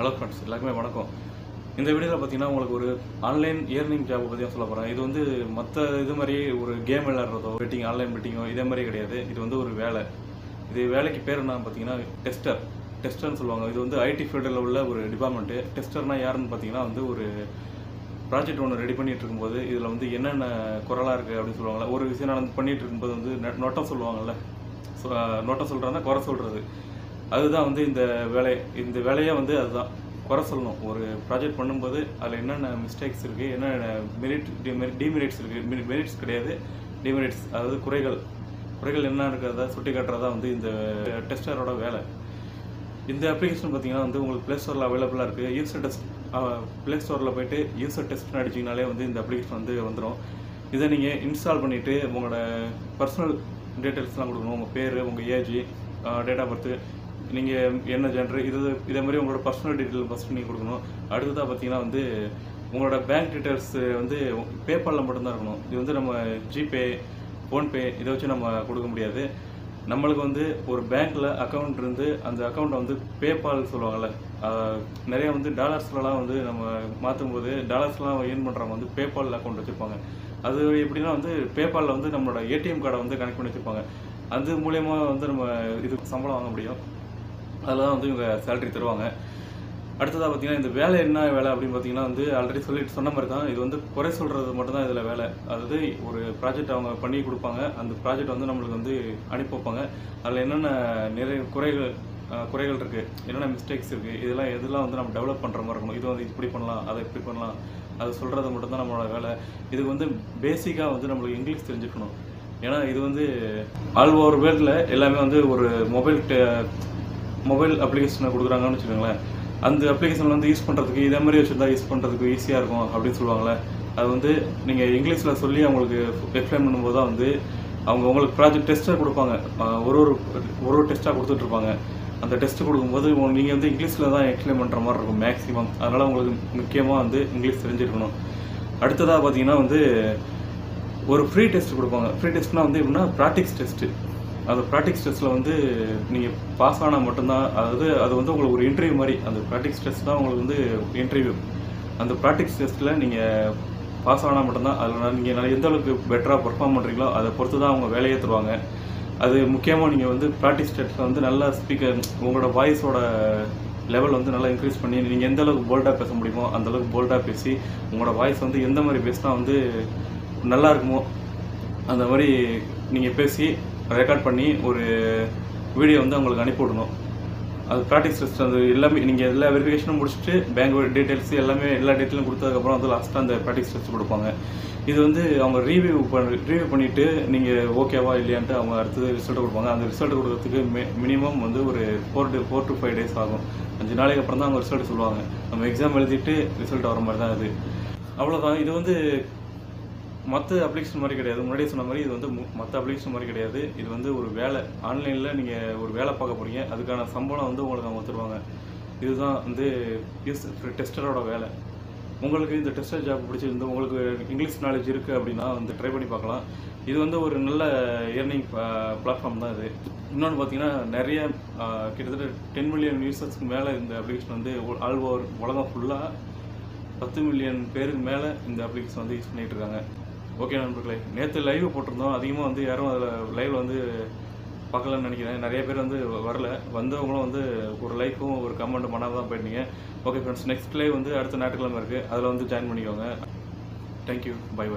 Hello friends, எல்லாருக்குமே வணக்கம். இந்த வீடியோவில் பார்த்தீங்கன்னா உங்களுக்கு ஒரு ஆன்லைன் இயர்னிங் ஜாப் பற்றி தான் சொல்ல போகிறேன். இது வந்து மற்ற இது மாதிரி ஒரு கேம் விளையாடுறதோ பெட்டிங் ஆன்லைன் பெட்டிங்கோ இதே மாதிரி கிடையாது. இது வந்து ஒரு வேலை. இது வேலைக்கு பேர் என்ன பார்த்தீங்கன்னா டெஸ்டர்னு சொல்லுவாங்க. இது வந்து ஐடி ஃபீல்டில் உள்ள ஒரு டிபார்ட்மெண்ட்டு. டெஸ்டர்னால் யாருன்னு பார்த்தீங்கன்னா வந்து ஒரு ப்ராஜெக்ட் ஒன்று ரெடி பண்ணிகிட்டு இருக்கும்போது இதில் வந்து என்னென்ன குரலாக இருக்குது அப்படின்னு சொல்லுவாங்கள்ல. ஒரு விஷயம் நடந்து பண்ணிகிட்டு இருக்கும்போது வந்து நோட்டம் சொல்லுவாங்கள்ல. நோட்டம் சொல்கிறதா குறை சொல்கிறது, அதுதான் வந்து இந்த வேலையே வந்து அதுதான் குறை சொல்லணும். ஒரு ப்ராஜெக்ட் பண்ணும்போது அதில் என்னென்ன மிஸ்டேக்ஸ் இருக்குது, என்னென்ன டிமெரிட்ஸ் இருக்குது. மெரிட்ஸ் கிடையாது, டிமெரிட்ஸ், அதாவது குறைகள் என்ன இருக்கிறத சுட்டி காட்டுறதா வந்து இந்த டெஸ்டரோட வேலை. இந்த அப்ளிகேஷன் பார்த்தீங்கன்னா வந்து உங்களுக்கு ப்ளே ஸ்டோரில் அவைலபிளாக இருக்குது. யூசர் டெஸ்ட் ப்ளே ஸ்டோரில் போய்ட்டு யூசர் டெஸ்ட்னு அடிச்சிங்கனாலே வந்து இந்த அப்ளிகேஷன் வந்து வந்துடும். இதை நீங்கள் இன்ஸ்டால் பண்ணிவிட்டு உங்களோட பர்சனல் டீட்டெயில்ஸ்லாம் கொடுக்கணும். உங்கள் பேர், உங்கள் ஏஜ், டேட் ஆஃப் பர்த்து, நீங்கள் என்ன ஜென்டர், இதே மாதிரி உங்களோட பர்சனல் டீட்டெயில் ஃபஸ்ட்டு நீங்கள் கொடுக்கணும். அடுத்ததாக பார்த்தீங்கன்னா வந்து உங்களோட பேங்க் டீட்டெயில்ஸ் வந்து பேபாலில் மட்டும்தான் இருக்கணும். இது வந்து நம்ம ஜிபே, ஃபோன்பே இதை வச்சு நம்ம கொடுக்க முடியாது. நம்மளுக்கு வந்து ஒரு பேங்க்கில் அக்கௌண்ட் இருந்து அந்த அக்கௌண்ட்டை வந்து பேபால் சொல்லுவாங்கள்ல, நிறைய வந்து டாலர்ஸ்லாம் வந்து நம்ம மாற்றும் போது டாலர்ஸ்லாம் ஏர்ன் பண்ணுறவங்க வந்து பேபால் அக்கௌண்ட் வச்சுருப்பாங்க. அது எப்படின்னா வந்து பேபாலில் வந்து நம்மளோட ஏடிஎம் கார்டை வந்து கனெக்ட் பண்ணி வச்சுருப்பாங்க. அது மூலயமா வந்து நம்ம இதுக்கு சம்பளம் வாங்க முடியும். அதெல்லாம் வந்து இவங்க சேலரி தருவாங்க. அடுத்ததாக பார்த்தீங்கன்னா இந்த வேலை என்ன வேலை அப்படின்னு பார்த்தீங்கன்னா வந்து ஆல்ரெடி சொன்ன மாதிரி தான். இது வந்து குறை சொல்கிறது மட்டும்தான் இதில் வேலை. அதாவது ஒரு ப்ராஜெக்ட் அவங்க பண்ணி கொடுப்பாங்க. அந்த ப்ராஜெக்ட் வந்து நம்மளுக்கு வந்து அனுப்பி வைப்பாங்க. அதில் என்னென்ன நிறைய குறைகள் இருக்குது, என்னென்ன மிஸ்டேக்ஸ் இருக்குது, எதெல்லாம் வந்து நம்ம டெவலப் பண்ணுற மாதிரி இருக்கணும். இது வந்து இப்படி பண்ணலாம், அதை இப்படி பண்ணலாம், அது சொல்கிறது மட்டும்தான் நம்மளோட வேலை. இதுக்கு வந்து பேசிக்காக வந்து நம்மளுக்கு இங்கிலீஷ் தெரிஞ்சுக்கணும். ஏன்னா இது வந்து ஆல் ஓவர் வேர்ல்டில் எல்லாமே வந்து ஒரு மொபைல் அப்ளிகேஷனை கொடுக்குறாங்கன்னு வச்சுக்கோங்களேன். அந்த அப்ளிகேஷன் வந்து யூஸ் பண்ணுறதுக்கு இதே மாதிரி வச்சுருந்தா யூஸ் பண்ணுறதுக்கு ஈஸியாக இருக்கும் அப்படின்னு சொல்லுவாங்களே. அது வந்து நீங்கள் இங்கிலீஷில் சொல்லி அவங்களுக்கு எக்ஸ்பிளைன் பண்ணும்போது தான் வந்து அவங்க உங்களுக்கு ப்ராஜெக்ட் டெஸ்ட்டாக கொடுப்பாங்க. ஒரு டெஸ்ட்டாக கொடுத்துட்ருப்பாங்க. அந்த டெஸ்ட்டு கொடுக்கும்போது நீங்கள் வந்து இங்கிலீஷில் தான் எக்ஸ்பிளைன் பண்ணுற மாதிரி இருக்கும் மேக்ஸிமம். அதனால் உங்களுக்கு முக்கியமாக வந்து இங்கிலீஷ் தெரிஞ்சிருக்கணும். அடுத்ததாக பார்த்தீங்கன்னா வந்து ஒரு ஃப்ரீ டெஸ்ட் கொடுப்பாங்க. ஃப்ரீ டெஸ்ட்னால் வந்து எப்படின்னா ப்ராக்டிக்ஸ் டெஸ்ட்டு. அந்த ப்ராக்டிக்ஸ் டெஸ்ட்டில் வந்து நீங்கள் பாஸ் ஆனால் மட்டும்தான், அதாவது அது வந்து உங்களுக்கு ஒரு இன்டர்வியூ மாதிரி. அந்த ப்ராக்டிக்ஸ் டெஸ்ட் தான் உங்களுக்கு வந்து இன்டர்வியூ. அந்த ப்ராக்டிக்ஸ் டெஸ்ட்டில் நீங்கள் பாஸ் ஆனால் மட்டும்தான் அதில் நீங்கள் எந்த அளவுக்கு பெட்டராக பர்ஃபார்ம் பண்ணுறீங்களோ அதை பொறுத்து தான் அவங்க வேலையே தருவாங்க. அது முக்கியமாக நீங்கள் வந்து ப்ராக்டிஸ் டெஸ்ட்டில் வந்து நல்லா ஸ்பீக்கர், உங்களோட வாய்ஸோட லெவல் வந்து நல்லா இன்க்ரீஸ் பண்ணி நீங்கள் எந்த அளவுக்கு போல்டாக பேச முடியுமோ அந்தளவுக்கு போல்டாக பேசி உங்களோட வாய்ஸ் வந்து எந்த மாதிரி பேசினா வந்து நல்லா இருக்குமோ அந்த மாதிரி நீங்கள் பேசி ரெக்கார்ட் பண்ணி ஒரு வீடியோ வந்து அவங்களுக்கு அனுப்பிவிடணும். அது ப்ராக்டிஸ் டெஸ்ட். அது எல்லாமே நீங்கள் எல்லா வெரிஃபிகேஷனும் முடிச்சுட்டு பேங்க் டீட்டெயில்ஸ் எல்லா டீட்டெயிலும் கொடுத்ததுக்கப்புறம் வந்து லாஸ்ட்டாக அந்த ப்ராக்டிஸ் டெஸ்ட் கொடுப்பாங்க. இது வந்து அவங்க ரிவ்யூ பண்ணிவிட்டு நீங்கள் ஓகேவா இல்லையான்ட்டு அவங்க அடுத்தது ரிசல்ட் கொடுப்பாங்க. அந்த ரிசல்ட் கொடுக்கறதுக்கு மினிமம் வந்து ஒரு 4 to 5 days ஆகும். 5 நாளைக்கு அப்புறம் தான் அவங்க ரிசல்ட் சொல்லுவாங்க. நம்ம எக்ஸாம் எழுதிட்டு ரிசல்ட் வர மாதிரி தான் இது. அவ்வளோதான். இது வந்து மற்ற அப்ளிகேஷன் மாதிரி கிடையாது. முன்னாடியே சொன்ன மாதிரி இது வந்து மற்ற அப்ளிகேஷன் மாதிரி கிடையாது. இது வந்து ஒரு வேலை. ஆன்லைனில் நீங்கள் ஒரு வேலை பார்க்க போகிறீங்க, அதுக்கான சம்பளம் வந்து உங்களுக்கு அவங்க தருவாங்க. இதுதான் வந்து டெஸ்டரோட வேலை. உங்களுக்கு இந்த டெஸ்டர் ஜாப் பிடிச்சிருந்து உங்களுக்கு இங்கிலீஷ் நாலேஜ் இருக்குது அப்படின்னா வந்து ட்ரை பண்ணி பார்க்கலாம். இது வந்து ஒரு நல்ல ஏர்னிங் பிளாட்ஃபார்ம் தான் இது. இன்னொன்று பார்த்தீங்கன்னா நிறைய கிட்டத்தட்ட 10 மில்லியன் யூசர்ஸ்க்கு மேலே இந்த அப்ளிகேஷன் வந்து ஆல் ஓவர் உலகம் ஃபுல்லாக 10 மில்லியன் பேருக்கு மேலே இந்த அப்ளிகேஷன் வந்து யூஸ் பண்ணிகிட்டு இருக்காங்க. ஓகே நண்பர்களே, நேற்று லைவ் போட்டிருந்தோம். அதிகமாக வந்து யாரும் அதில் லைவில் வந்து பார்க்கலன்னு நினைக்கிறேன். நிறைய பேர் வந்து வரல. வந்தவங்களும் வந்து ஒரு லைக்கும் ஒரு கமெண்ட் பண்ணாமல் தான் போயிருந்தீங்க. ஓகே ஃப்ரெண்ட்ஸ், நெக்ஸ்ட் லைவ் வந்து அடுத்த ஞாயிற்றுக்கிழமை இருக்குது. அதில் வந்து ஜாயின் பண்ணிக்கோங்க. Thank you, by.